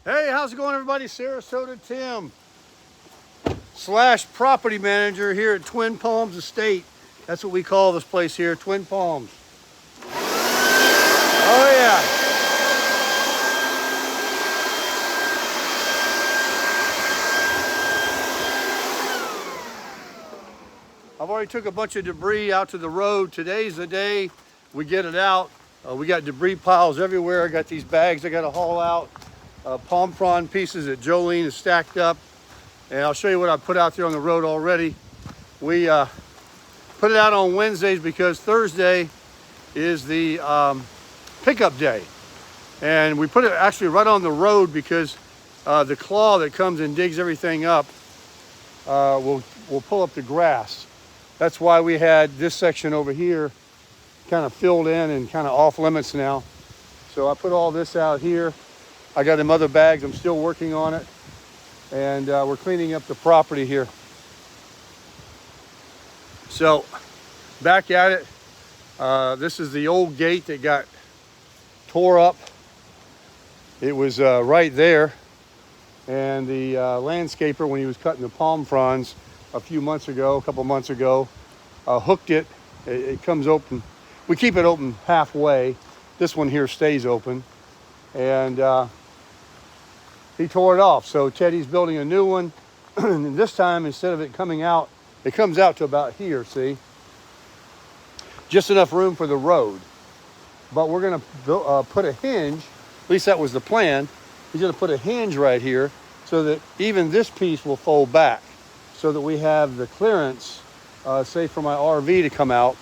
Hey, how's it going, everybody? Sarasota Tim / property manager here at Twin Palms Estate. That's what we call this place here, Twin Palms. Oh yeah. I've already took a bunch of debris out to the road. Today's the day we get it out. We got debris piles everywhere. I got these bags I got to haul out. Palm frond pieces that Jolene has stacked up. And I'll show you what I put out there on the road already. We put it out on Wednesdays because Thursday is the pickup day. And we put it actually right on the road because the claw that comes and digs everything up will pull up the grass. That's why we had this section over here kind of filled in and kind of off limits now. So I put all this out here. I got them other bags. I'm still working on it. And we're cleaning up the property here. So back at it. This is the old gate that got tore up. It was right there. And the landscaper, when he was cutting the palm fronds a couple months ago, hooked it. It comes open. We keep it open halfway. This one here stays open. And he tore it off. So Teddy's building a new one. And this time, instead of it coming out, it comes out to about here, see? Just enough room for the road. But we're going to put a hinge. At least that was the plan. He's going to put a hinge right here so that even this piece will fold back so that we have the clearance, say for my RV to come out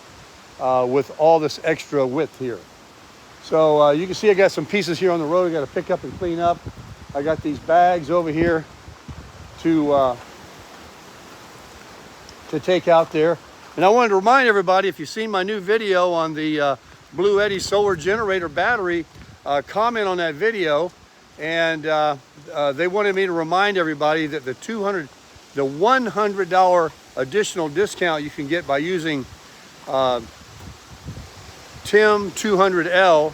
with all this extra width here. So you can see I got some pieces here on the road I got to pick up and clean up. I got these bags over here to take out there. And I wanted to remind everybody, if you've seen my new video on the Blue Eddy solar generator battery, comment on that video. And they wanted me to remind everybody that the $100 additional discount you can get by using TIM 200L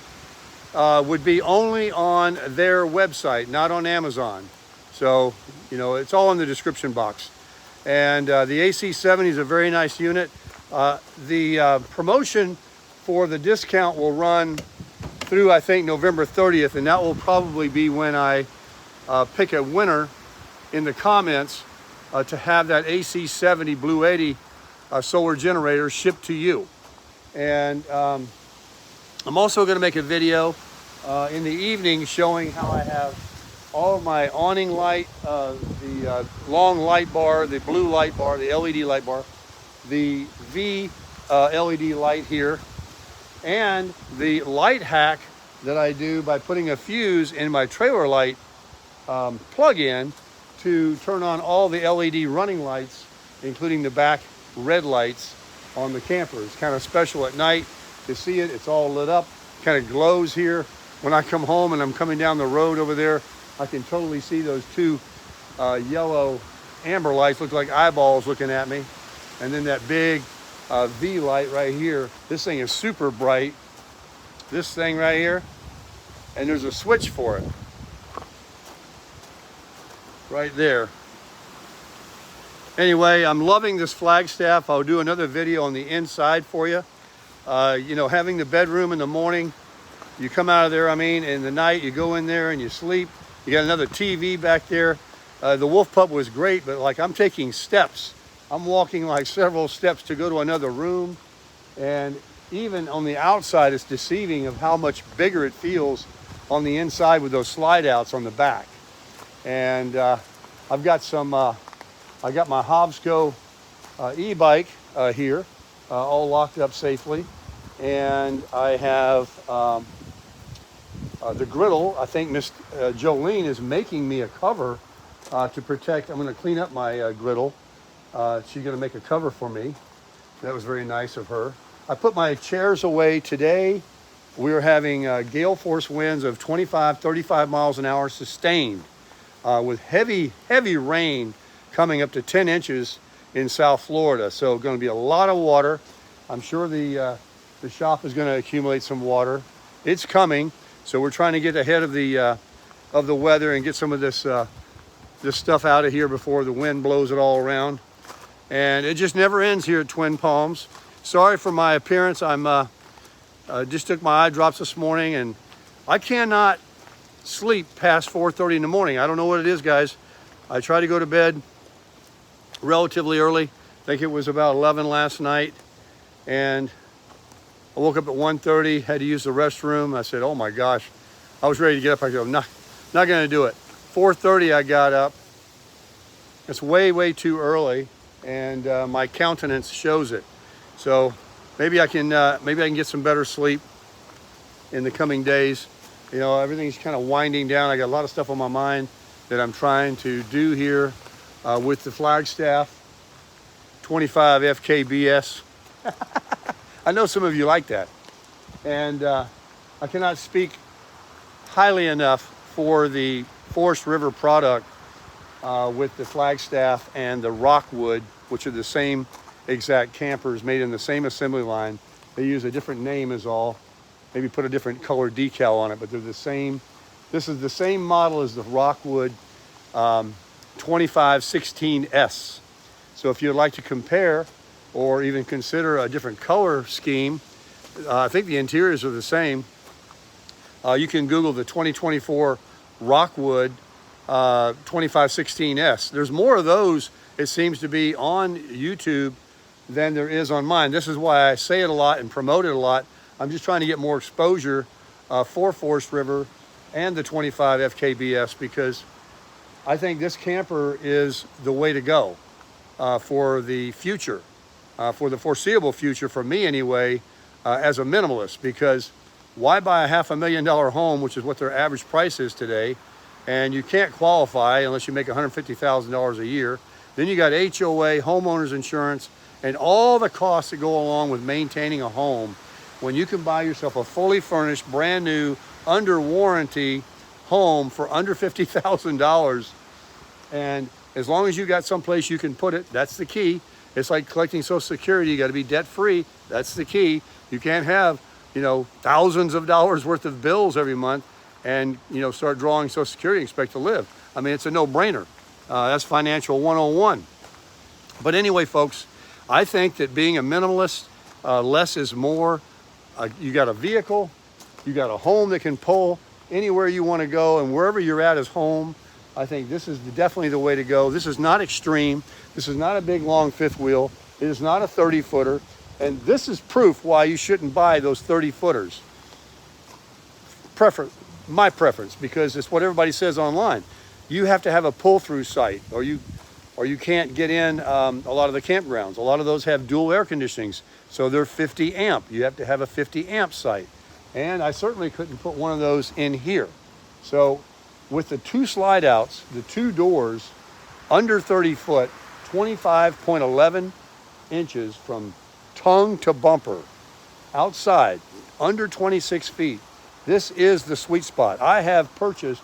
would be only on their website, not on Amazon. So, you know, it's all in the description box. And the AC70 is a very nice unit. The promotion for the discount will run through, I think, November 30th, and that will probably be when I pick a winner in the comments to have that AC70 Blue Eddy solar generator shipped to you. And I'm also going to make a video in the evening showing how I have all of my awning light, the long light bar, the blue light bar, the LED light bar, the V LED light here, and the light hack that I do by putting a fuse in my trailer light plug-in to turn on all the LED running lights, including the back red lights on the camper. It's kind of special at night to see it. It's all lit up, kind of glows here. When I come home and I'm coming down the road over there, I can totally see those two yellow amber lights look like eyeballs looking at me. And then that big V light right here. This thing is super bright. This thing right here. And there's a switch for it. Right there. Anyway, I'm loving this Flagstaff. I'll do another video on the inside for you. You know, having the bedroom in the morning, you come out of there, in the night, you go in there and you sleep. You got another TV back there. The Wolf Pup was great, but like I'm taking steps. I'm walking like several steps to go to another room. And even on the outside, it's deceiving of how much bigger it feels on the inside with those slide outs on the back. And I've got some, I got my Hobsco e-bike here, all locked up safely. And I have the griddle. I think Miss Jolene is making me a cover to protect. I'm going to clean up my griddle. She's going to make a cover for me. That was very nice of her. I put my chairs away today. We are having gale force winds of 25, 35 miles an hour sustained with heavy rain coming up to 10 inches in South Florida. So going to be a lot of water. I'm sure the shop is going to accumulate some water. It's coming. So we're trying to get ahead of the of the weather and get some of this this stuff out of here before the wind blows it all around. And it just never ends here at Twin Palms. Sorry for my appearance. I'm just took my eye drops this morning, and I cannot sleep past 4:30 in the morning. I don't know what it is, guys. I try to go to bed relatively early. I think it was about 11 last night, and I woke up at 1:30, had to use the restroom. I said, oh my gosh, I was ready to get up. I go, not gonna do it. 4:30 I got up. It's way too early, and my countenance shows it. So maybe I can get some better sleep in the coming days. You know, everything's kind of winding down. I got a lot of stuff on my mind that I'm trying to do here with the Flagstaff 25 FKBS. I know some of you like that. And I cannot speak highly enough for the Forest River product with the Flagstaff and the Rockwood, which are the same exact campers made in the same assembly line. They use a different name is all. Maybe put a different color decal on it, but they're the same. This is the same model as the Rockwood 2516S. So if you'd like to compare or even consider a different color scheme, I think the interiors are the same. You can Google the 2024 Rockwood 2516S. There's more of those, it seems to be, on YouTube than there is on mine. This is why I say it a lot and promote it a lot. I'm just trying to get more exposure for Forest River and the 25 FKBS, because I think this camper is the way to go for the future, for the foreseeable future, for me anyway, as a minimalist. Because why buy a $500,000 home, which is what their average price is today, and you can't qualify unless you make $150,000 a year. Then you got HOA, homeowners insurance, and all the costs that go along with maintaining a home, when you can buy yourself a fully furnished, brand new, under warranty home for under $50,000. And as long as you got someplace you can put it, that's the key. It's like collecting Social Security. You got to be debt free. That's the key. You can't have, you know, thousands of dollars worth of bills every month and, you know, start drawing Social Security and expect to live. I mean, it's a no-brainer. That's financial 101. But anyway, folks, I think that being a minimalist, less is more. You got a vehicle, you got a home that can pull anywhere you want to go, and wherever you're at is home. I think this is definitely the way to go. This is not extreme. This is not a big, long fifth wheel. It is not a 30-footer. And this is proof why you shouldn't buy those 30-footers. My preference, because it's what everybody says online. You have to have a pull-through site, or you can't get in a lot of the campgrounds. A lot of those have dual air conditionings, so they're 50 amp. You have to have a 50 amp site. And I certainly couldn't put one of those in here. So with the two slide outs, the two doors, under 30 foot, 25.11 inches from tongue to bumper, outside, under 26 feet, this is the sweet spot. I have purchased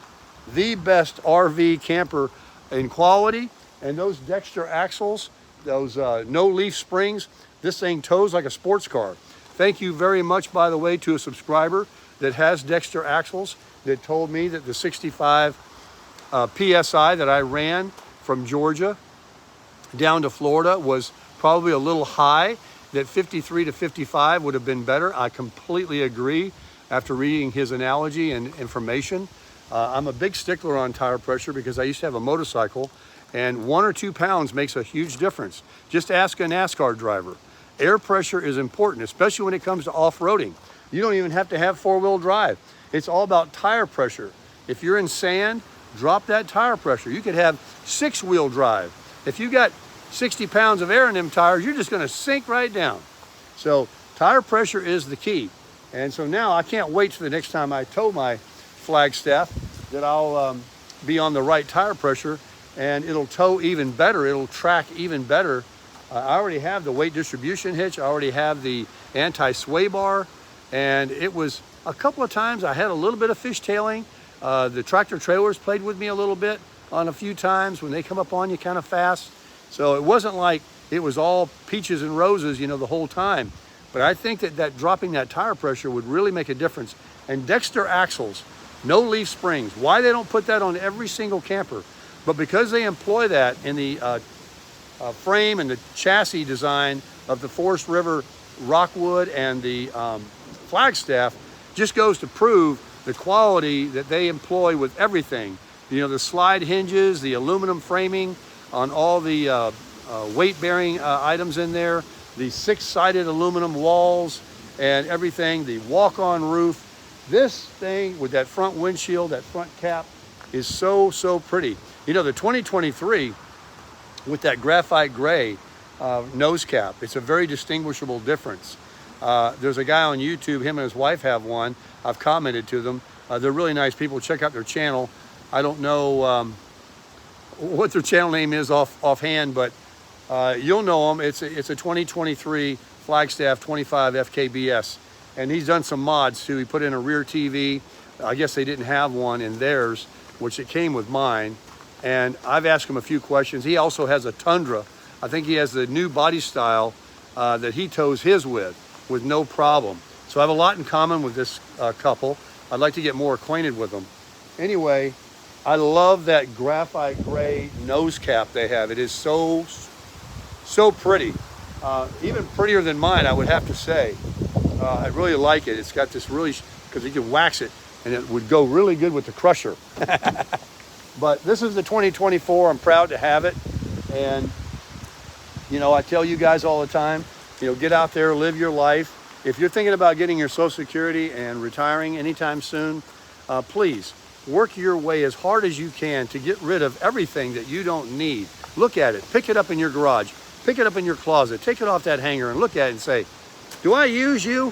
the best RV camper in quality, and those Dexter axles, those no leaf springs, this thing tows like a sports car. Thank you very much, by the way, to a subscriber that has Dexter axles that told me that the 65 PSI that I ran from Georgia down to Florida was probably a little high, that 53 to 55 would have been better. I completely agree after reading his analogy and information. I'm a big stickler on tire pressure because I used to have a motorcycle, and 1 or 2 pounds makes a huge difference. Just ask a NASCAR driver. Air pressure is important, especially when it comes to off-roading. You don't even have to have four-wheel drive. It's all about tire pressure. If you're in sand, drop that tire pressure. You could have 6-wheel drive. If you got 60 pounds of air in them tires, you're just gonna sink right down. So tire pressure is the key. And so now I can't wait till the next time I tow my Flagstaff that I'll be on the right tire pressure, and it'll tow even better. It'll track even better. I already have the weight distribution hitch. I already have the anti-sway bar. And it was a couple of times I had a little bit of fishtailing. The tractor trailers played with me a little bit on a few times when they come up on you kind of fast. So it wasn't like it was all peaches and roses, you know, the whole time. But I think that dropping that tire pressure would really make a difference. And Dexter axles No leaf springs. Why they don't put that on every single camper? But because they employ that in the frame and the chassis design of the Forest River Rockwood and the Flagstaff, just goes to prove the quality that they employ with everything. You know, the slide hinges, the aluminum framing on all the weight-bearing items in there, the 6-sided aluminum walls and everything, the walk-on roof. This thing with that front windshield, that front cap, is so, so pretty. You know, the 2023 with that graphite gray nose cap, it's a very distinguishable difference. There's a guy on YouTube, him and his wife have one. I've commented to them. They're really nice people. Check out their channel. I don't know what their channel name is offhand, but you'll know them. It's a 2023 Flagstaff 25 FKBS. And he's done some mods too. He put in a rear TV. I guess they didn't have one in theirs, which it came with mine. And I've asked him a few questions. He also has a Tundra. I think he has the new body style that he tows his with no problem. So I have a lot in common with this couple. I'd like to get more acquainted with them. Anyway, I love that graphite gray nose cap they have. It is so, so pretty. Even prettier than mine, I would have to say. I really like it. It's got this really, because you can wax it and it would go really good with the Crusher. But this is the 2024. I'm proud to have it. And, you know, I tell you guys all the time, you know, get out there, live your life. If you're thinking about getting your Social Security and retiring anytime soon, please work your way as hard as you can to get rid of everything that you don't need. Look at it, pick it up in your garage, pick it up in your closet, take it off that hanger and look at it and say, do I use you?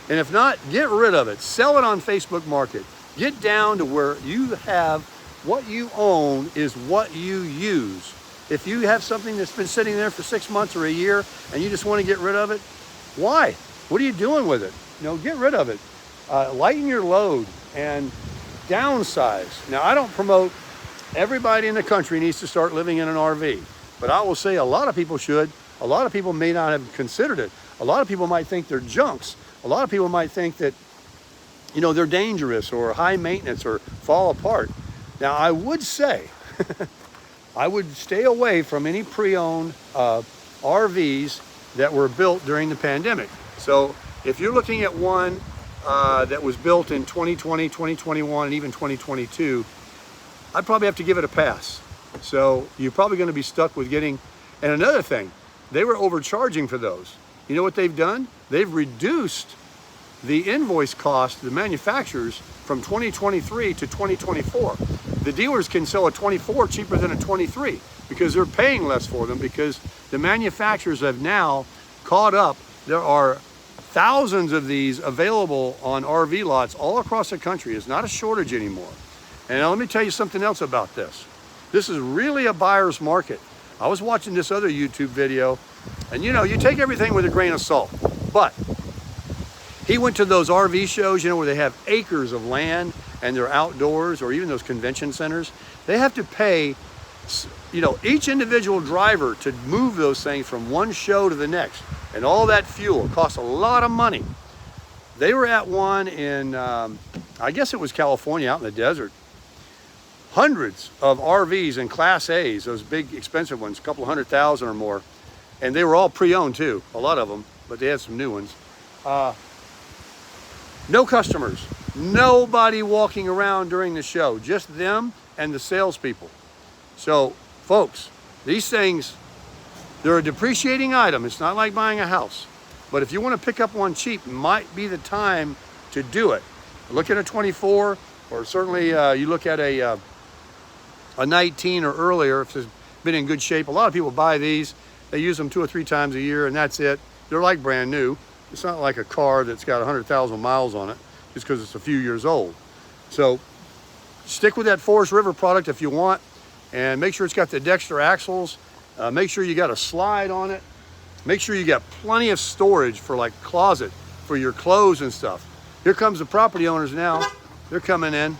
And if not, get rid of it. Sell it on Facebook Market. Get down to where you have what you own is what you use. If you have something that's been sitting there for 6 months or a year and you just want to get rid of it, why? What are you doing with it? You know, get rid of it. Lighten your load and downsize. Now, I don't promote everybody in the country needs to start living in an RV, but I will say a lot of people should. A lot of people may not have considered it. A lot of people might think they're junks. A lot of people might think that, you know, they're dangerous or high maintenance or fall apart. Now, I would say, I would stay away from any pre-owned RVs that were built during the pandemic. So if you're looking at one that was built in 2020, 2021, and even 2022, I'd probably have to give it a pass. So you're probably going to be stuck with getting, and another thing, they were overcharging for those. You know what they've done? They've reduced the invoice cost to the manufacturers from 2023 to 2024. The dealers can sell a 24 cheaper than a 23 because they're paying less for them because the manufacturers have now caught up. There are thousands of these available on RV lots all across the country. It's not a shortage anymore. And now let me tell you something else about this. This is really a buyer's market. I was watching this other YouTube video, and you know, you take everything with a grain of salt, but he went to those RV shows, you know, where they have acres of land and they're outdoors, or even those convention centers. They have to pay, you know, each individual driver to move those things from one show to the next. And all that fuel costs a lot of money. They were at one in, I guess it was California, out in the desert. Hundreds of RVs in Class A's, those big expensive ones, a couple 100,000 or more. And they were all pre-owned too, a lot of them, but they had some new ones. No customers, nobody walking around during the show, just them and the salespeople. So folks, these things, they're a depreciating item. It's not like buying a house, but if you want to pick up one cheap, might be the time to do it. Look at a 24, or certainly you look at a 19 or earlier if it's been in good shape. A lot of people buy these, they use them 2 or 3 times a year and that's it. They're like brand new. It's not like a car that's got 100,000 miles on it just because it's a few years old. So stick with that Forest River product if you want, and make sure it's got the Dexter axles. Make sure you got a slide on it. Make sure you got plenty of storage for like closet for your clothes and stuff. Here comes the property owners now. They're coming in.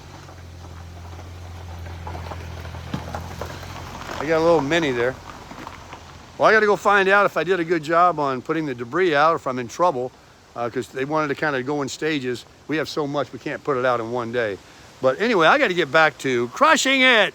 I got a little Mini there. Well, I got to go find out if I did a good job on putting the debris out, or if I'm in trouble, because they wanted to kind of go in stages. We have so much, we can't put it out in one day. But anyway, I got to get back to crushing it.